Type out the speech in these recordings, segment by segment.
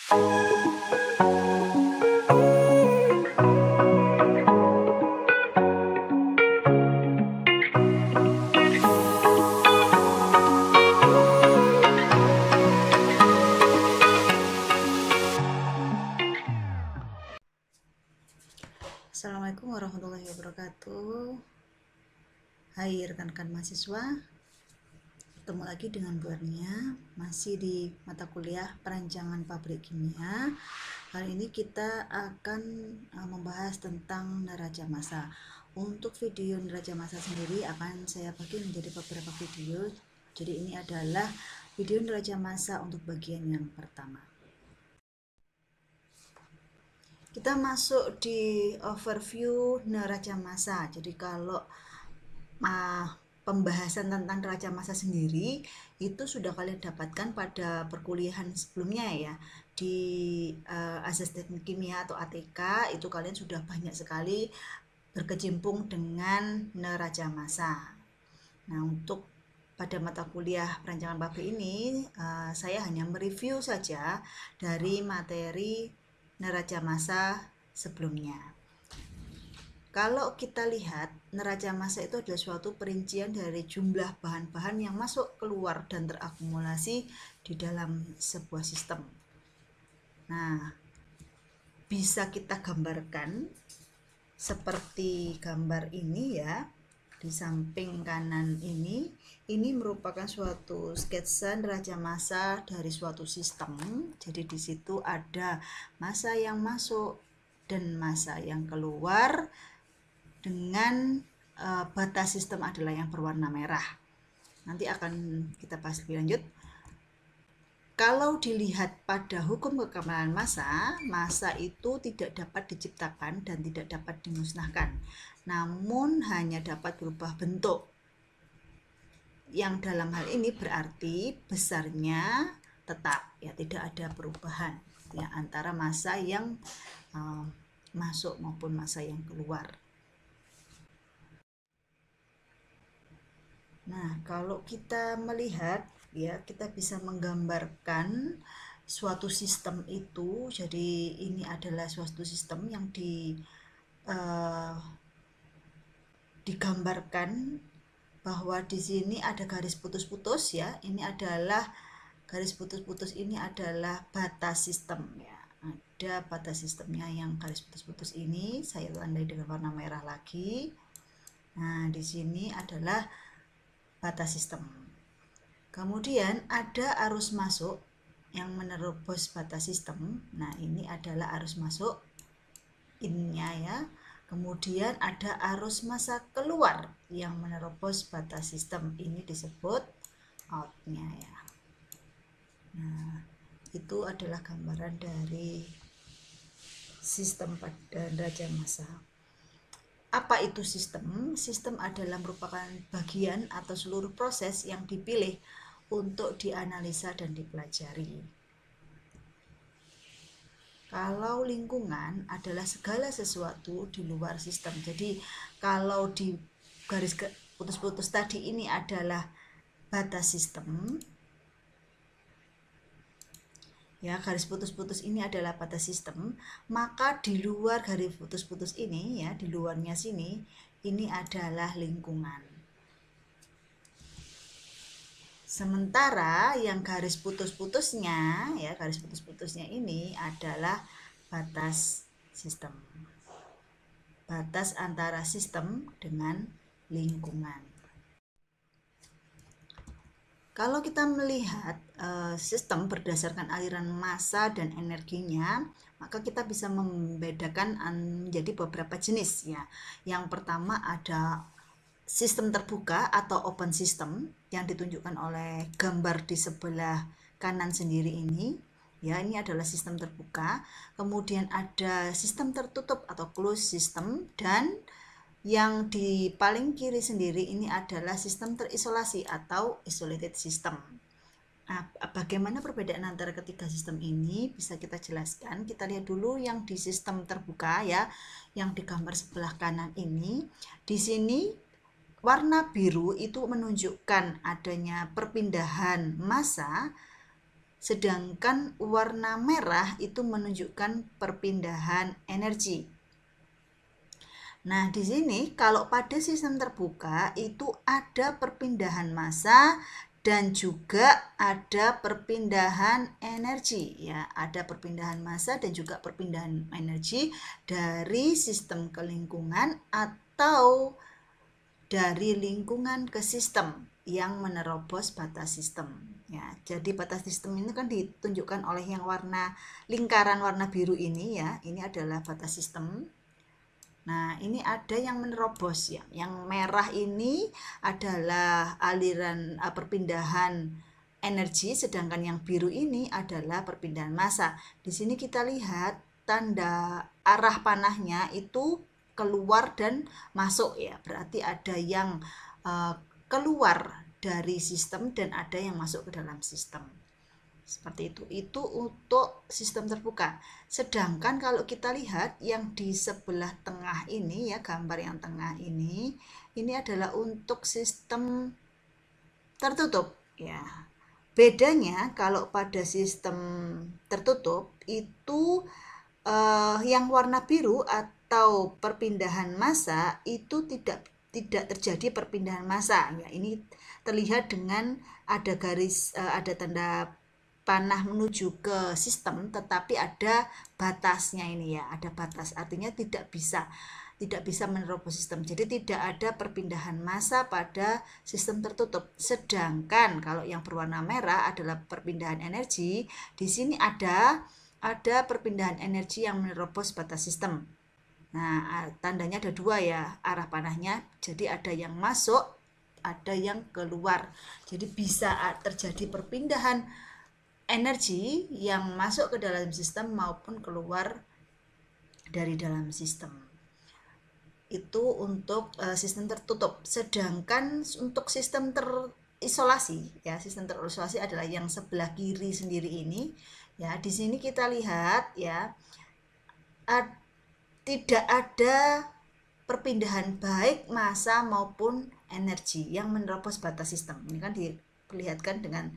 Assalamualaikum warahmatullahi wabarakatuh. Hai rekan-rekan mahasiswa, ketemu lagi dengan Bu Ernia, masih di mata kuliah perancangan pabrik kimia. Kali ini kita akan membahas tentang neraca massa. Untuk video neraca massa sendiri akan saya bagi menjadi beberapa video. Jadi ini adalah video neraca massa untuk bagian yang pertama. Kita masuk di overview neraca massa. Jadi kalau pembahasan tentang neraca massa sendiri itu sudah kalian dapatkan pada perkuliahan sebelumnya ya, di Asas Teknik Kimia atau ATK. Itu kalian sudah banyak sekali berkecimpung dengan neraca massa. Nah, untuk pada mata kuliah perancangan pabrik ini saya hanya mereview saja dari materi neraca massa sebelumnya. Kalau kita lihat, neraca massa itu adalah suatu perincian dari jumlah bahan-bahan yang masuk, keluar, dan terakumulasi di dalam sebuah sistem. Nah, bisa kita gambarkan seperti gambar ini ya. Di samping kanan ini merupakan suatu sketsa neraca massa dari suatu sistem. Jadi di situ ada massa yang masuk dan massa yang keluar dengan batas sistem adalah yang berwarna merah. Nanti akan kita bahas lebih lanjut. Kalau dilihat pada hukum kekemalan massa, massa itu tidak dapat diciptakan dan tidak dapat dimusnahkan, namun hanya dapat berubah bentuk. Yang dalam hal ini berarti besarnya tetap, ya, tidak ada perubahan ya antara massa yang masuk maupun massa yang keluar. Nah, kalau kita melihat ya, kita bisa menggambarkan suatu sistem itu. Jadi ini adalah suatu sistem yang digambarkan bahwa di sini ada garis putus-putus ya. Ini adalah garis putus-putus, ini adalah batas sistem ya. Ada batas sistemnya yang garis putus-putus ini saya tandai dengan warna merah lagi. Nah, di sini adalah batas sistem. Kemudian ada arus masuk yang menerobos batas sistem. Nah, ini adalah arus masuk innya ya. Kemudian ada arus massa keluar yang menerobos batas sistem. Ini disebut outnya ya. Nah, itu adalah gambaran dari sistem pada neraca massa. Apa itu sistem? Sistem adalah merupakan bagian atau seluruh proses yang dipilih untuk dianalisa dan dipelajari. Kalau lingkungan adalah segala sesuatu di luar sistem. Jadi kalau di garis putus-putus tadi ini adalah batas sistem. Ya, garis putus-putus ini adalah batas sistem, maka di luar garis putus-putus ini ya, di luarnya sini, ini adalah lingkungan. Sementara yang garis putus-putusnya ya, garis putus-putusnya ini adalah batas sistem. Batas antara sistem dengan lingkungan. Kalau kita melihat sistem berdasarkan aliran massa dan energinya, maka kita bisa membedakan menjadi beberapa jenis ya. Yang pertama ada sistem terbuka atau open system yang ditunjukkan oleh gambar di sebelah kanan sendiri ini. Ya, ini adalah sistem terbuka. Kemudian ada sistem tertutup atau closed system, dan yang di paling kiri sendiri ini adalah sistem terisolasi atau isolated system. Nah, bagaimana perbedaan antara ketiga sistem ini bisa kita jelaskan. Kita lihat dulu yang di sistem terbuka ya, yang di gambar sebelah kanan ini. Di sini warna biru itu menunjukkan adanya perpindahan massa sedangkan warna merah itu menunjukkan perpindahan energi. Nah, di sini kalau pada sistem terbuka itu ada perpindahan massa dan juga ada perpindahan energi ya, ada perpindahan massa dan juga perpindahan energi dari sistem ke lingkungan atau dari lingkungan ke sistem yang menerobos batas sistem ya. Jadi batas sistem ini kan ditunjukkan oleh yang warna lingkaran warna biru ini ya. Ini adalah batas sistem. Nah, ini ada yang menerobos ya. Yang merah ini adalah aliran perpindahan energi, sedangkan yang biru ini adalah perpindahan massa. Di sini kita lihat tanda arah panahnya itu keluar dan masuk ya. Berarti ada yang keluar dari sistem dan ada yang masuk ke dalam sistem. Seperti itu untuk sistem terbuka. Sedangkan kalau kita lihat yang di sebelah tengah ini ya, gambar yang tengah ini adalah untuk sistem tertutup ya. Bedanya kalau pada sistem tertutup itu yang warna biru atau perpindahan massa itu tidak terjadi perpindahan massa ya. Ini terlihat dengan ada garis ada tanda panah menuju ke sistem, tetapi ada batasnya ini ya, ada batas, artinya tidak bisa menerobos sistem. Jadi tidak ada perpindahan massa pada sistem tertutup. Sedangkan kalau yang berwarna merah adalah perpindahan energi, di sini ada perpindahan energi yang menerobos batas sistem. Nah, tandanya ada dua ya, arah panahnya. Jadi ada yang masuk, ada yang keluar. Jadi bisa terjadi perpindahan energi yang masuk ke dalam sistem maupun keluar dari dalam sistem. Itu untuk sistem tertutup. Sedangkan untuk sistem terisolasi ya, sistem terisolasi adalah yang sebelah kiri sendiri ini ya. Di sini kita lihat ya, tidak ada perpindahan baik massa maupun energi yang menerobos batas sistem. Ini kan diperlihatkan dengan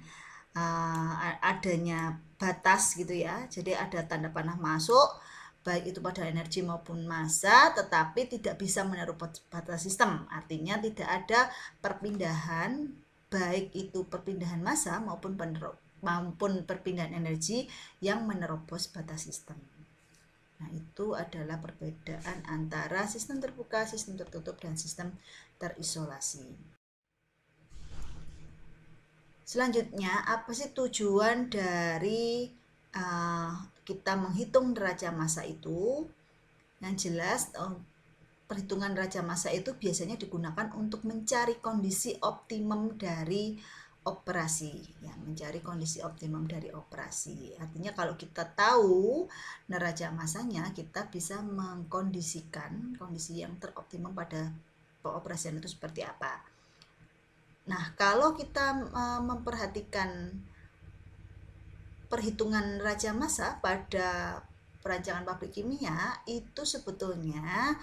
adanya batas gitu ya. Jadi ada tanda panah masuk baik itu pada energi maupun massa, tetapi tidak bisa menerobos batas sistem. Artinya tidak ada perpindahan baik itu perpindahan massa maupun perpindahan energi yang menerobos batas sistem. Nah, itu adalah perbedaan antara sistem terbuka, sistem tertutup, dan sistem terisolasi. Selanjutnya, apa sih tujuan dari kita menghitung neraca massa itu? Yang jelas, perhitungan neraca massa itu biasanya digunakan untuk mencari kondisi optimum dari operasi, ya, mencari kondisi optimum dari operasi. Artinya kalau kita tahu neraca massanya, kita bisa mengkondisikan kondisi yang teroptimum pada pengoperasian itu seperti apa. Nah, kalau kita memperhatikan perhitungan neraca massa pada perancangan pabrik kimia, itu sebetulnya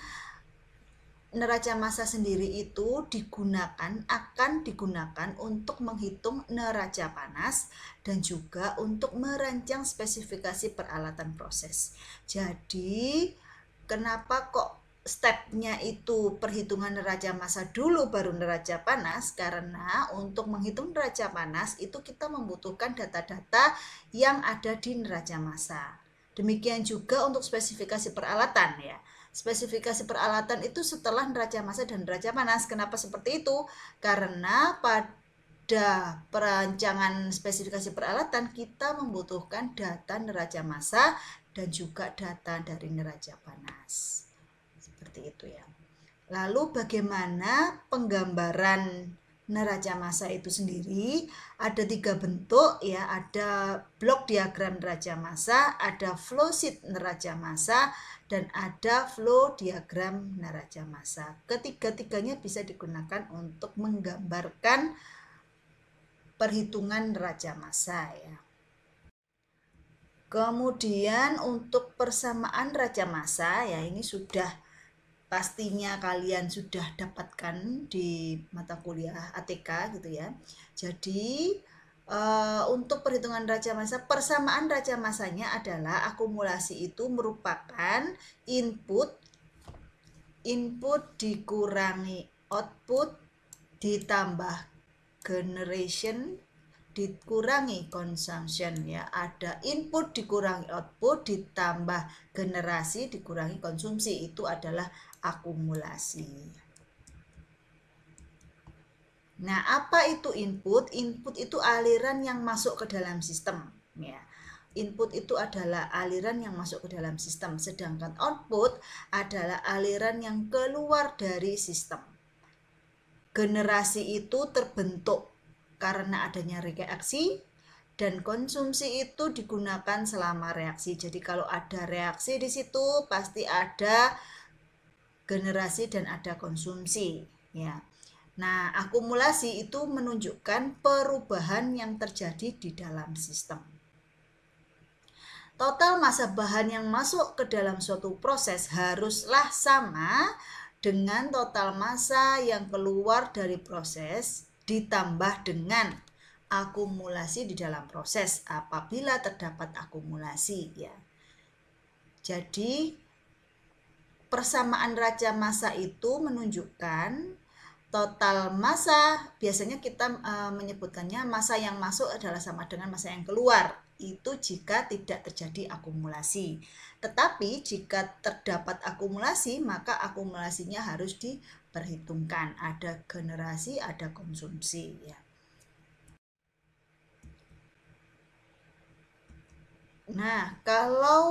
neraca massa sendiri itu akan digunakan untuk menghitung neraca panas dan juga untuk merancang spesifikasi peralatan proses. Jadi, kenapa kok stepnya itu perhitungan neraca massa dulu baru neraca panas? Karena untuk menghitung neraca panas itu kita membutuhkan data-data yang ada di neraca massa. Demikian juga untuk spesifikasi peralatan ya. Spesifikasi peralatan itu setelah neraca massa dan neraca panas. Kenapa seperti itu? Karena pada perancangan spesifikasi peralatan kita membutuhkan data neraca massa dan juga data dari neraca panas. Seperti itu ya. Lalu bagaimana penggambaran neraca massa itu sendiri? Ada 3 bentuk ya, ada blok diagram neraca massa, ada flowsheet neraca massa, dan ada flow diagram neraca massa. Ketiga-tiganya bisa digunakan untuk menggambarkan perhitungan neraca massa ya. Kemudian untuk persamaan neraca massa ya, ini sudah pastinya kalian sudah dapatkan di mata kuliah ATK gitu ya. Jadi Untuk perhitungan raja massa, persamaan raja massanya adalah akumulasi itu merupakan input dikurangi output ditambah generation dikurangi consumption ya. Ada input dikurangi output ditambah generasi dikurangi konsumsi, itu adalah akumulasi. Nah, apa itu input? Input itu aliran yang masuk ke dalam sistem ya. Input itu adalah aliran yang masuk ke dalam sistem, sedangkan output adalah aliran yang keluar dari sistem. Generasi itu terbentuk karena adanya reaksi, dan konsumsi itu digunakan selama reaksi. Jadi kalau ada reaksi di situ pasti ada generasi dan ada konsumsi ya. Nah, akumulasi itu menunjukkan perubahan yang terjadi di dalam sistem. Total massa bahan yang masuk ke dalam suatu proses haruslah sama dengan total massa yang keluar dari proses ditambah dengan akumulasi di dalam proses apabila terdapat akumulasi ya. Jadi persamaan raja massa itu menunjukkan total massa, biasanya kita menyebutkannya massa yang masuk adalah sama dengan massa yang keluar. Itu jika tidak terjadi akumulasi. Tetapi jika terdapat akumulasi, maka akumulasinya harus diperhitungkan. Ada generasi, ada konsumsi ya. Nah, kalau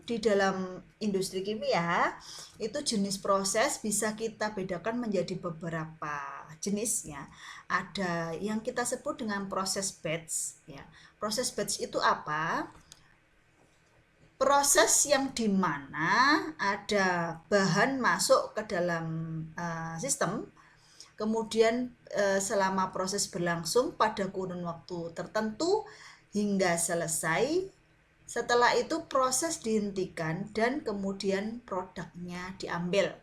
di dalam industri kimia itu jenis proses bisa kita bedakan menjadi beberapa jenis ya. Ada yang kita sebut dengan proses batch ya. Proses batch itu apa? Proses yang dimana ada bahan masuk ke dalam sistem, kemudian selama proses berlangsung pada kurun waktu tertentu hingga selesai. Setelah itu proses dihentikan dan kemudian produknya diambil.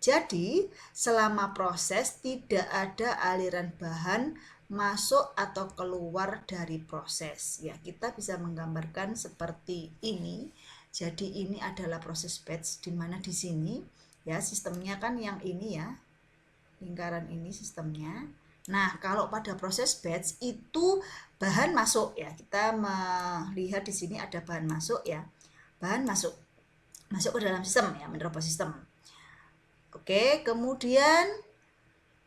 Jadi selama proses tidak ada aliran bahan masuk atau keluar dari proses ya. Kita bisa menggambarkan seperti ini. Jadi ini adalah proses batch, di mana di sini ya sistemnya kan yang ini ya, lingkaran ini sistemnya. Nah, kalau pada proses batch itu bahan masuk ya. Kita melihat di sini ada bahan masuk ya. Bahan masuk ke dalam sistem ya, menerobos sistem. Oke, kemudian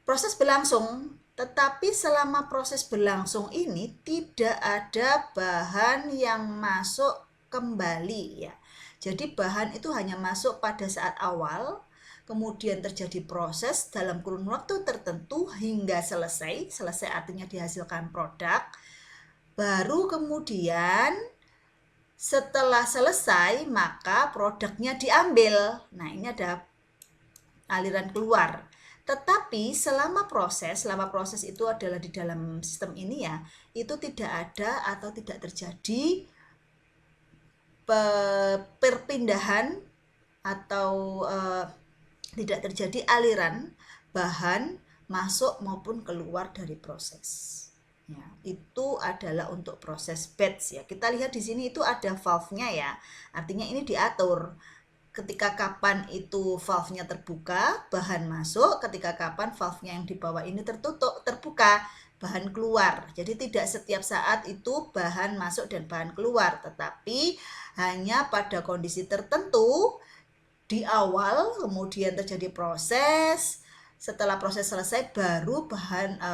proses berlangsung. Tetapi selama proses berlangsung ini tidak ada bahan yang masuk kembali ya. Jadi bahan itu hanya masuk pada saat awal, kemudian terjadi proses dalam kurun waktu tertentu hingga selesai. Selesai artinya dihasilkan produk. Baru kemudian setelah selesai maka produknya diambil. Nah, ini ada aliran keluar. Tetapi selama proses itu adalah di dalam sistem ini ya, itu tidak ada atau tidak terjadi perpindahan atau tidak terjadi aliran bahan masuk maupun keluar dari proses. Ya, itu adalah untuk proses batch ya. Kita lihat di sini itu ada valve-nya ya. Artinya ini diatur. Ketika kapan itu valve-nya terbuka, bahan masuk. Ketika kapan valve-nya yang di bawah ini terbuka, bahan keluar. Jadi tidak setiap saat itu bahan masuk dan bahan keluar, tetapi hanya pada kondisi tertentu di awal, kemudian terjadi proses. Setelah proses selesai baru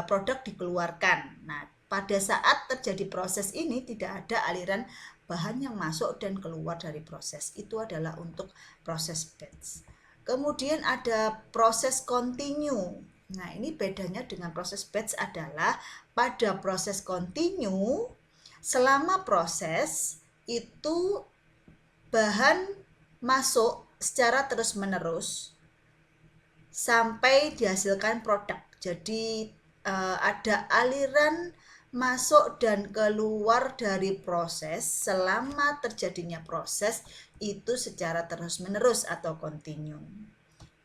produk dikeluarkan. Nah, pada saat terjadi proses ini tidak ada aliran bahan yang masuk dan keluar dari proses. Itu adalah untuk proses batch. Kemudian ada proses continue. Nah, ini bedanya dengan proses batch adalah pada proses continue selama proses itu bahan masuk secara terus-menerus sampai dihasilkan produk. Jadi ada aliran masuk dan keluar dari proses selama terjadinya proses itu secara terus-menerus atau continue.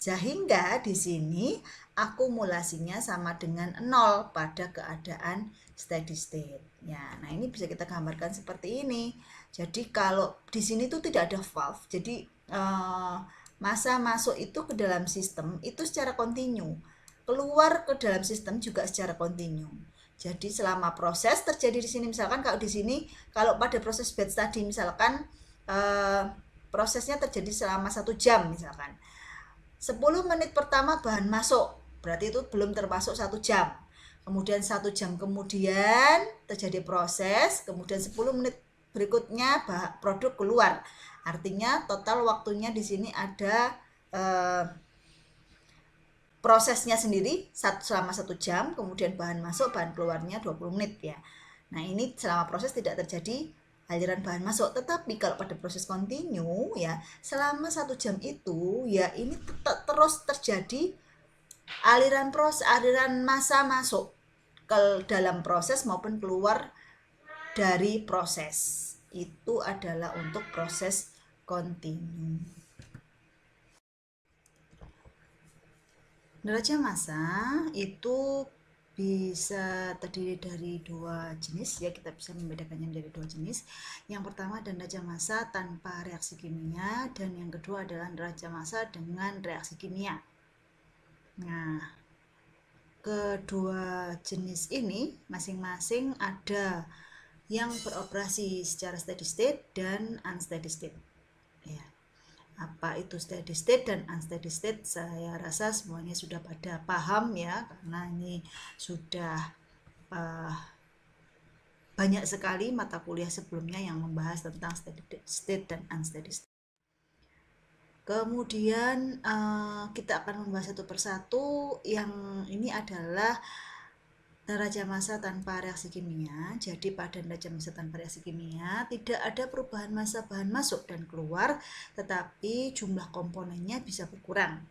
Sehingga di sini akumulasinya sama dengan 0 pada keadaan steady state. Ya, nah ini bisa kita gambarkan seperti ini. Jadi kalau di sini tuh tidak ada valve, jadi massa masuk itu ke dalam sistem itu secara kontinu, keluar ke dalam sistem juga secara kontinu. Jadi selama proses terjadi di sini, misalkan kalau di sini, kalau pada proses batch tadi misalkan prosesnya terjadi selama 1 jam misalkan. 10 menit pertama bahan masuk, berarti itu belum termasuk 1 jam. Kemudian 1 jam kemudian terjadi proses, kemudian 10 menit berikutnya produk keluar. Artinya total waktunya di sini ada prosesnya sendiri selama 1 jam, kemudian bahan masuk, bahan keluarnya 20 menit ya. Nah, ini selama proses tidak terjadi aliran bahan masuk, tetapi kalau pada proses kontinu ya, selama 1 jam itu ya ini terus terjadi aliran massa masuk ke dalam proses maupun keluar dari proses. Itu adalah untuk proses kontinu. Neraca massa itu bisa terdiri dari 2 jenis ya, kita bisa membedakannya menjadi 2 jenis. Yang pertama adalah neraca massa tanpa reaksi kimia, dan yang kedua adalah neraca massa dengan reaksi kimia. Nah, kedua jenis ini masing-masing ada yang beroperasi secara steady state dan unsteady state. Ya. Apa itu steady state dan unsteady state, saya rasa semuanya sudah pada paham ya, karena ini sudah banyak sekali mata kuliah sebelumnya yang membahas tentang steady state dan unsteady state. Kemudian kita akan membahas satu persatu. Yang ini adalah neraca massa tanpa reaksi kimia. Jadi pada neraca massa tanpa reaksi kimia tidak ada perubahan massa bahan masuk dan keluar, tetapi jumlah komponennya bisa berkurang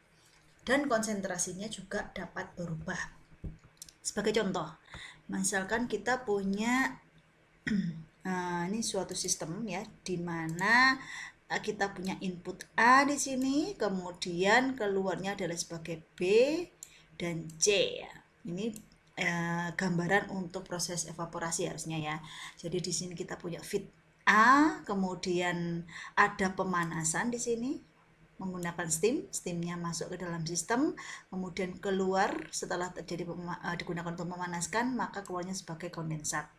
dan konsentrasinya juga dapat berubah. Sebagai contoh, misalkan kita punya ini suatu sistem ya, di mana kita punya input A di sini, kemudian keluarnya adalah sebagai B dan C ya. Ini gambaran untuk proses evaporasi harusnya ya. Jadi di sini kita punya feed A, kemudian ada pemanasan di sini menggunakan steamnya masuk ke dalam sistem, kemudian keluar setelah terjadi digunakan untuk memanaskan, maka keluarnya sebagai kondensat.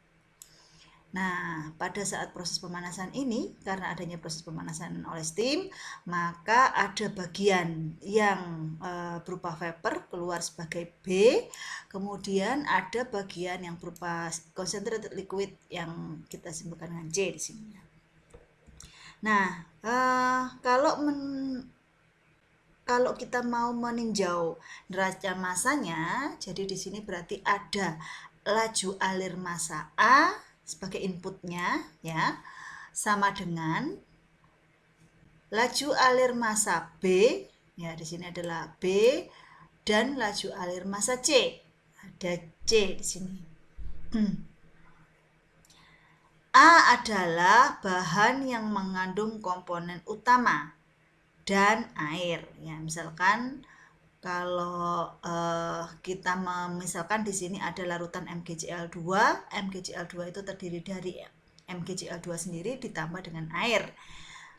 Nah, pada saat proses pemanasan ini, karena adanya proses pemanasan oleh steam, maka ada bagian yang berupa vapor keluar sebagai B, kemudian ada bagian yang berupa concentrated liquid yang kita simpulkan dengan C di sini. Nah, kalau kita mau meninjau neraca massanya, jadi di sini berarti ada laju alir massa A sebagai inputnya ya, sama dengan laju alir massa B ya, di sini adalah B, dan laju alir massa C, ada C di sini. A adalah bahan yang mengandung komponen utama dan air ya. Misalkan kalau kita misalkan di sini ada larutan MgCl2, MgCl2 itu terdiri dari MgCl2 sendiri ditambah dengan air.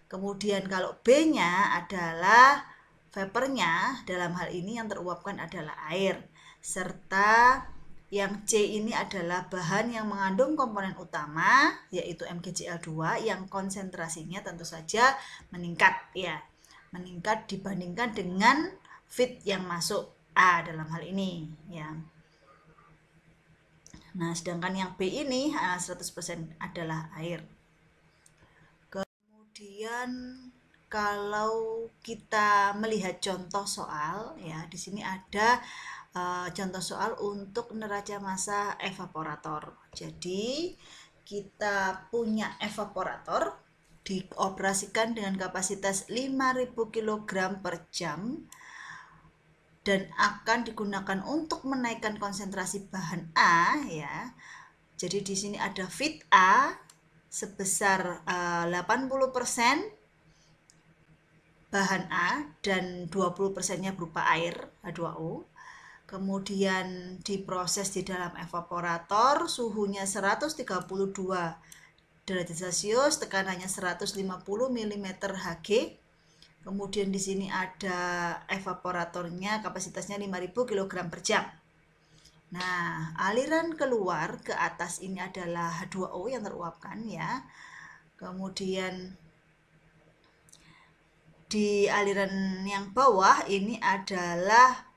Kemudian kalau B-nya adalah vapornya, dalam hal ini yang teruapkan adalah air, serta yang C ini adalah bahan yang mengandung komponen utama yaitu MgCl2 yang konsentrasinya tentu saja meningkat ya, meningkat dibandingkan dengan feed yang masuk A dalam hal ini ya. Nah, sedangkan yang B ini 100% adalah air. Kemudian kalau kita melihat contoh soal ya, di sini ada contoh soal untuk neraca massa evaporator. Jadi kita punya evaporator dioperasikan dengan kapasitas 5.000 kg per jam dan akan digunakan untuk menaikkan konsentrasi bahan A ya. Jadi di sini ada feed A sebesar 80%, bahan A dan 20%-nya berupa air H2O. Kemudian diproses di dalam evaporator, suhunya 132 derajat Celcius, tekanannya 150 mm Hg. Kemudian di sini ada evaporatornya, kapasitasnya 5000 kg per jam. Nah, aliran keluar ke atas ini adalah H2O yang teruapkan ya. Kemudian di aliran yang bawah ini adalah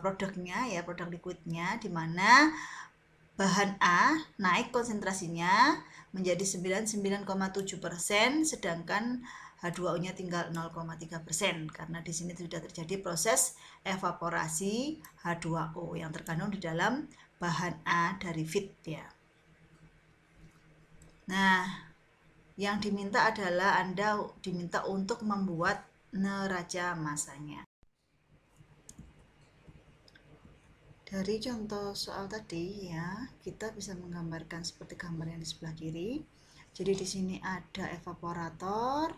produknya ya, produk liquidnya, di mana bahan A naik konsentrasinya menjadi 99,7%, sedangkan H2O-nya tinggal 0,3%, karena di sini sudah terjadi proses evaporasi H2O yang terkandung di dalam bahan A dari feed ya. Nah, yang diminta adalah Anda diminta untuk membuat neraca massanya. Dari contoh soal tadi ya, kita bisa menggambarkan seperti gambar yang di sebelah kiri. Jadi di sini ada evaporator.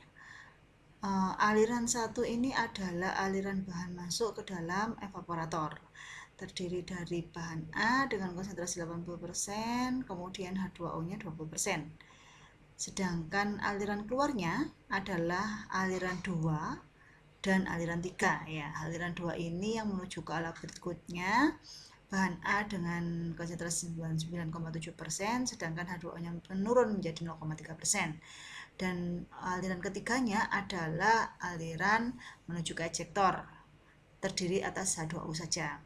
Aliran satu ini adalah aliran bahan masuk ke dalam evaporator. Terdiri dari bahan A dengan konsentrasi 80%, kemudian H2O-nya 20%. Sedangkan aliran keluarnya adalah aliran 2 dan aliran 3 ya. Aliran 2 ini yang menuju ke alat berikutnya, bahan A dengan konsentrasi 99,7%, sedangkan H2O-nya menurun menjadi 0,3%. Dan aliran ketiganya adalah aliran menuju ke ejektor, terdiri atas H2O saja.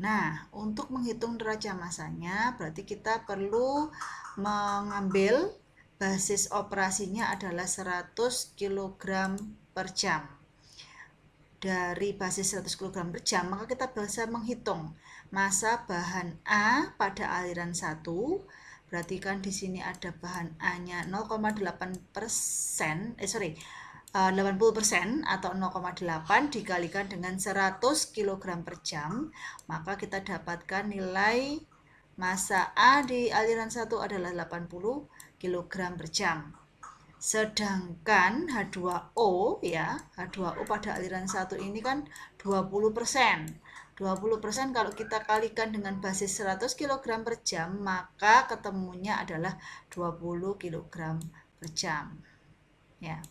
Nah, untuk menghitung neraca massanya, berarti kita perlu mengambil basis operasinya adalah 100 kg per jam. Dari basis 100 kg per jam, maka kita bisa menghitung massa bahan A pada aliran 1. Berarti kan di sini ada bahan A-nya 0,8%, 80% atau 0,8 dikalikan dengan 100 kg per jam, maka kita dapatkan nilai massa A di aliran 1 adalah 80 kg per jam. Sedangkan H2O ya, H2O pada aliran 1 ini kan 20%. 20% kalau kita kalikan dengan basis 100 kg per jam, maka ketemunya adalah 20 kg per jam. Ya.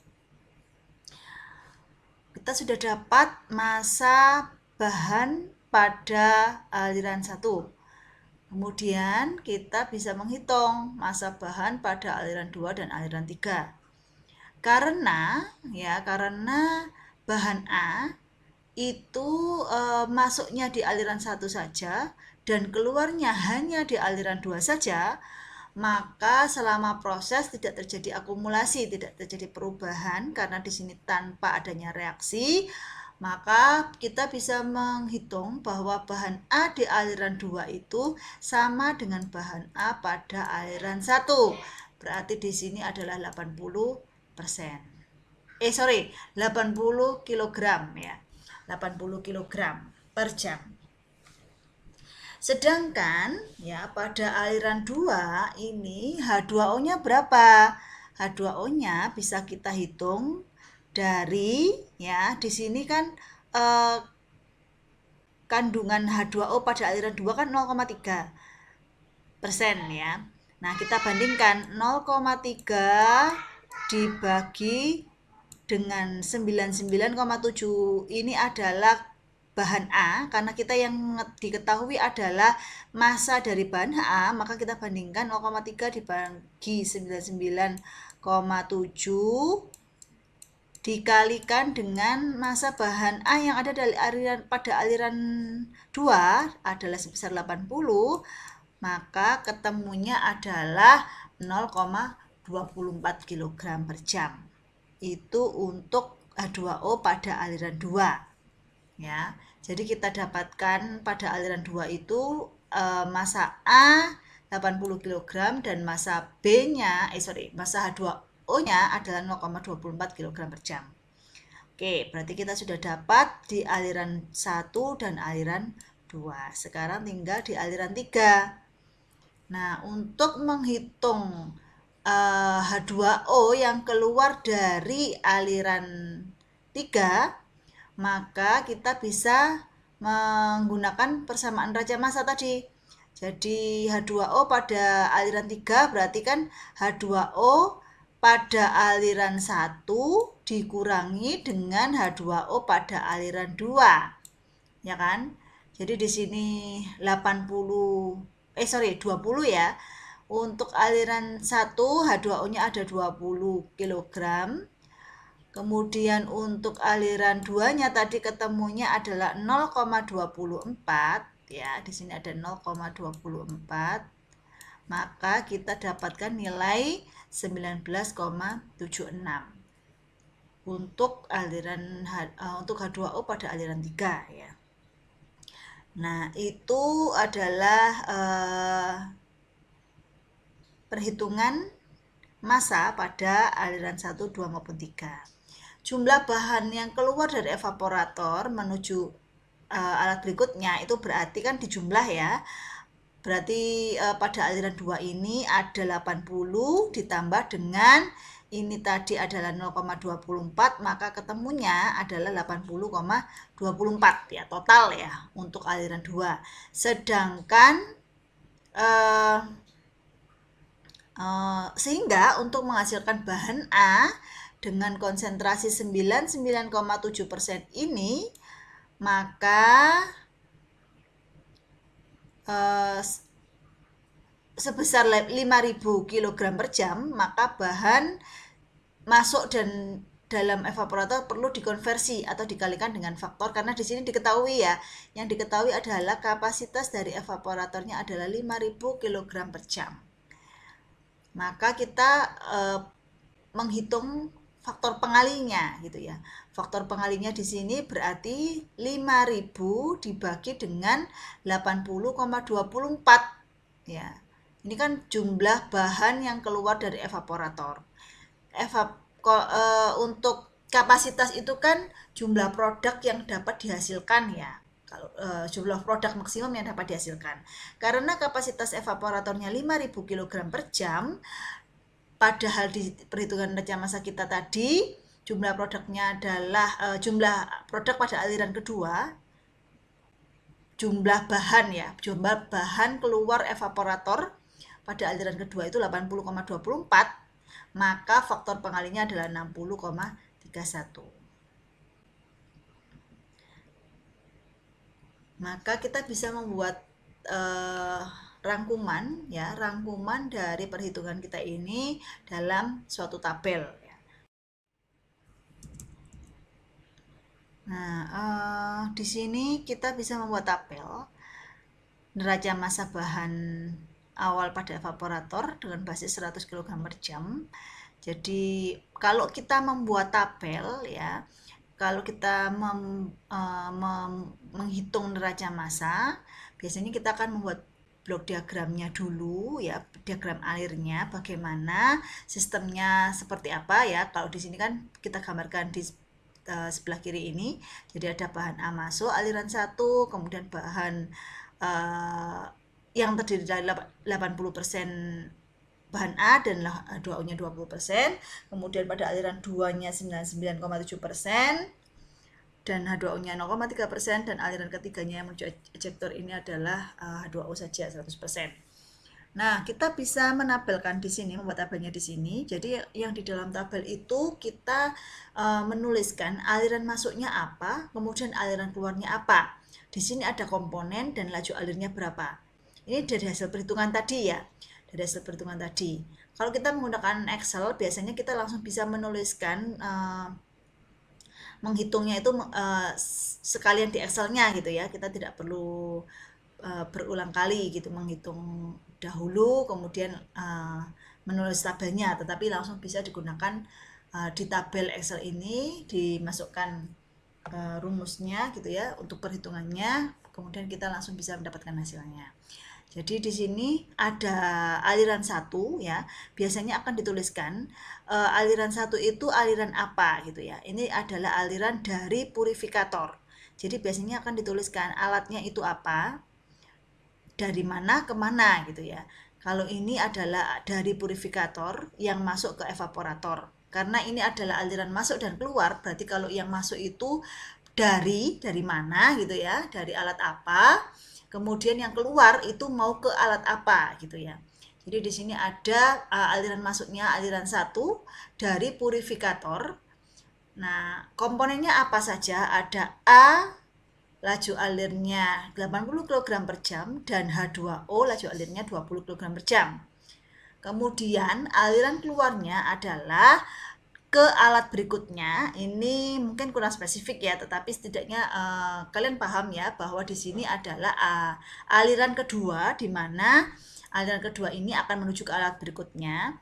Kita sudah dapat massa bahan pada aliran 1. Kemudian kita bisa menghitung massa bahan pada aliran 2 dan aliran 3. Karena bahan A itu masuknya di aliran 1 saja dan keluarnya hanya di aliran 2 saja, maka selama proses tidak terjadi akumulasi, tidak terjadi perubahan karena di sini tanpa adanya reaksi, maka kita bisa menghitung bahwa bahan A di aliran 2 itu sama dengan bahan A pada aliran 1. Berarti di sini adalah 80 kg ya. 80 kg per jam. Sedangkan ya pada aliran 2 ini H2O-nya berapa? H2O-nya bisa kita hitung dari ya, di sini kan kandungan H2O pada aliran 2 kan 0,3% ya. Nah, kita bandingkan 0,3 dibagi dengan 99,7 ini adalah bahan A, karena kita yang diketahui adalah massa dari bahan A, maka kita bandingkan 0,3 dibagi 99,7 dikalikan dengan massa bahan A yang ada pada aliran 2 adalah sebesar 80, maka ketemunya adalah 0,24 kg per jam. Itu untuk H2O pada aliran 2 ya. Jadi kita dapatkan pada aliran 2 itu massa A 80 kg dan massa massa H2O-nya adalah 0,24 kg per jam. Oke, berarti kita sudah dapat di aliran 1 dan aliran 2. Sekarang tinggal di aliran 3. Nah, untuk menghitung H2O yang keluar dari aliran 3, maka kita bisa menggunakan persamaan neraca massa tadi. Jadi H2O pada aliran 3 berarti kan H2O pada aliran 1 dikurangi dengan H2O pada aliran 2. Ya kan? Jadi di sini 20 ya. Untuk aliran 1 H2O-nya ada 20 kg. Kemudian untuk aliran 2-nya tadi ketemunya adalah 0,24 ya. Di sini ada 0,24. Maka kita dapatkan nilai 19,76 untuk aliran untuk H2O pada aliran 3 ya. Nah, itu adalah perhitungan massa pada aliran 1, 2 maupun 3. Jumlah bahan yang keluar dari evaporator menuju alat berikutnya itu berarti kan dijumlah ya. Berarti pada aliran 2 ini ada 80 ditambah dengan ini tadi adalah 0,24, maka ketemunya adalah 80,24 ya, total ya untuk aliran 2. Sedangkan sehingga untuk menghasilkan bahan A dengan konsentrasi 99,7% ini, maka sebesar 5.000 kg per jam, maka bahan masuk dan dalam evaporator perlu dikonversi atau dikalikan dengan faktor, karena di sini diketahui ya, yang diketahui adalah kapasitas dari evaporatornya adalah 5.000 kg per jam. Maka kita menghitung faktor pengalinya gitu ya. Faktor pengalinya di sini berarti 5.000 dibagi dengan 80,24 ya. Ini kan jumlah bahan yang keluar dari evaporator. Untuk kapasitas itu kan jumlah produk yang dapat dihasilkan ya. Kalau jumlah produk maksimum yang dapat dihasilkan. Karena kapasitas evaporatornya 5.000 kg per jam, padahal di perhitungan neraca massa kita tadi jumlah produknya adalah jumlah produk pada aliran kedua, jumlah bahan ya, jumlah bahan keluar evaporator pada aliran kedua itu 80,24, maka faktor pengalinya adalah 60,31. Maka kita bisa membuat rangkuman ya, rangkuman dari perhitungan kita ini dalam suatu tabel ya. Nah, di sini kita bisa membuat tabel neraca massa bahan awal pada evaporator dengan basis 100 kg per jam. Jadi kalau kita membuat tabel ya, kalau kita menghitung neraca massa, biasanya kita akan membuat blok diagramnya dulu ya, diagram alirnya bagaimana, sistemnya seperti apa ya. Kalau di sini kan kita gambarkan di sebelah kiri ini, jadi ada bahan A masuk aliran 1, kemudian bahan yang terdiri dari 80% bahan A dan H2O-nya 20%, kemudian pada aliran 2-nya 99,7%, dan H2O-nya 0,3%, dan aliran ketiganya yang menuju ejector ini adalah H2O saja 100%. Nah, kita bisa menabelkan di sini, membuat tabelnya di sini. Jadi yang di dalam tabel itu kita menuliskan aliran masuknya apa, kemudian aliran keluarnya apa. Di sini ada komponen dan laju alirnya berapa. Ini dari hasil perhitungan tadi ya, dari hasil perhitungan tadi. Kalau kita menggunakan Excel, biasanya kita langsung bisa menuliskan menghitungnya itu sekalian di Excelnya gitu ya. Kita tidak perlu berulang kali gitu menghitung dahulu kemudian menulis tabelnya, tetapi langsung bisa digunakan di tabel Excel ini, dimasukkan rumusnya gitu ya untuk perhitungannya, kemudian kita langsung bisa mendapatkan hasilnya. Jadi di sini ada aliran 1 ya, biasanya akan dituliskan aliran 1 itu aliran apa gitu ya. Ini adalah aliran dari purifikator. Jadi biasanya akan dituliskan alatnya itu apa, dari mana ke mana gitu ya. Kalau ini adalah dari purifikator yang masuk ke evaporator. Karena ini adalah aliran masuk dan keluar, berarti kalau yang masuk itu dari mana gitu ya, dari alat apa, kemudian yang keluar itu mau ke alat apa gitu ya. Jadi di sini ada aliran masuknya aliran 1 dari purifikator. Nah, komponennya apa saja? Ada A, laju alirnya 80 kg per jam, dan H2O laju alirnya 20 kg per jam. Kemudian aliran keluarnya adalah ke alat berikutnya. Ini mungkin kurang spesifik ya, tetapi setidaknya kalian paham ya bahwa di sini adalah aliran kedua, di mana aliran kedua ini akan menuju ke alat berikutnya.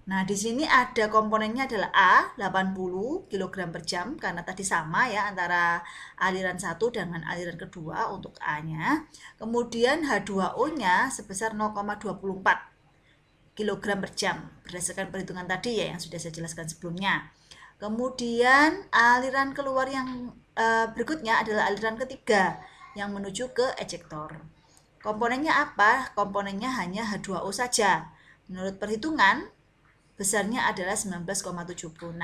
Nah, di sini ada komponennya adalah A 80 kg per jam karena tadi sama ya antara aliran 1 dengan aliran kedua untuk A-nya. Kemudian H2O-nya sebesar 0,24 kg per jam berdasarkan perhitungan tadi ya yang sudah saya jelaskan sebelumnya. Kemudian aliran keluar yang berikutnya adalah aliran ketiga yang menuju ke ejektor. Komponennya apa? Komponennya hanya H2O saja. Menurut perhitungan besarnya adalah 19,76.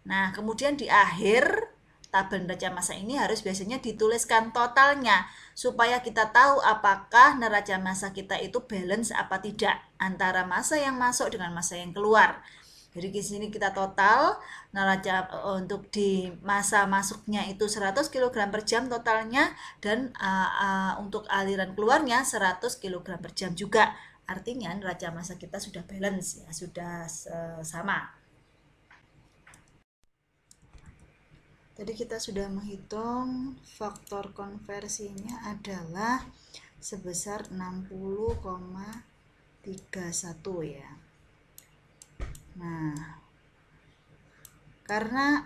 Nah, kemudian di akhir tabel neraca massa ini harus biasanya dituliskan totalnya supaya kita tahu apakah neraca massa kita itu balance apa tidak antara massa yang masuk dengan massa yang keluar. Jadi di sini kita total neraca untuk di massa masuknya itu 100 kg per jam totalnya, dan untuk aliran keluarnya 100 kg per jam juga. Artinya neraca massa kita sudah balance ya, sudah sama. Tadi kita sudah menghitung faktor konversinya adalah sebesar 60,31 ya. Nah, karena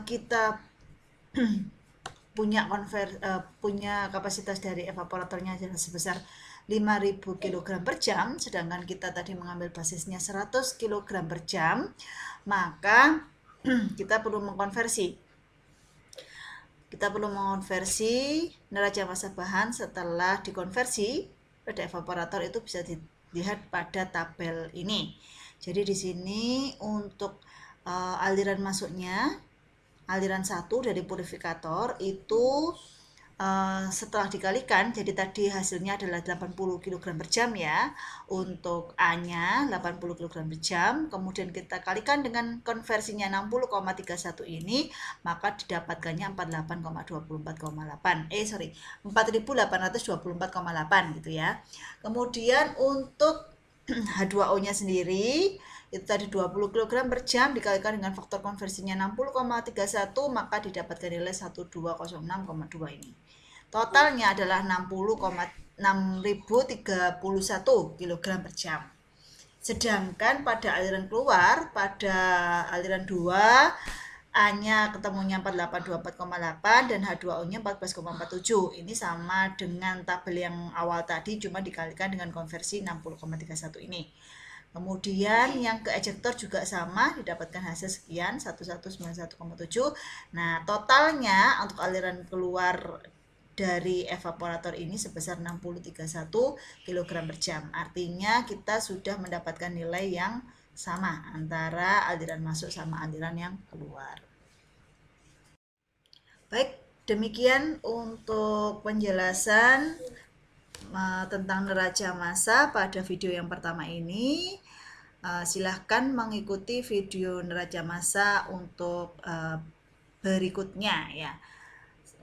kita punya kapasitas dari evaporatornya sebesar 5.000 kg per jam, sedangkan kita tadi mengambil basisnya 100 kg per jam, maka kita perlu mengkonversi. Neraca massa bahan setelah dikonversi pada evaporator itu bisa dilihat pada tabel ini. Jadi di sini untuk aliran masuknya, aliran 1 dari purifikator itu setelah dikalikan, jadi tadi hasilnya adalah 80 kg per jam ya, untuk A-nya 80 kg per jam, kemudian kita kalikan dengan konversinya 60,31 ini, maka didapatkannya 4824,8 gitu ya. Kemudian untuk H2O-nya sendiri itu tadi 20 kg per jam dikalikan dengan faktor konversinya 60,31, maka didapatkan nilai 1206,2 ini. Totalnya adalah 60.031 kg per jam. Sedangkan pada aliran keluar, pada aliran 2, A-nya ketemunya 4824,8 dan H2O-nya 14,47. Ini sama dengan tabel yang awal tadi, cuma dikalikan dengan konversi 60,31 ini. Kemudian yang ke ejektor juga sama, didapatkan hasil sekian 1191,7. Nah, totalnya untuk aliran keluar dari evaporator ini sebesar 60,31 kg per jam. Artinya kita sudah mendapatkan nilai yang sama antara aliran masuk sama aliran yang keluar. Baik, demikian untuk penjelasan tentang neraca massa pada video yang pertama ini. Silahkan mengikuti video neraca massa untuk berikutnya ya.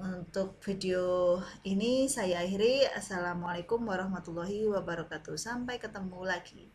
Untuk video ini saya akhiri. Assalamualaikum warahmatullahi wabarakatuh. Sampai ketemu lagi.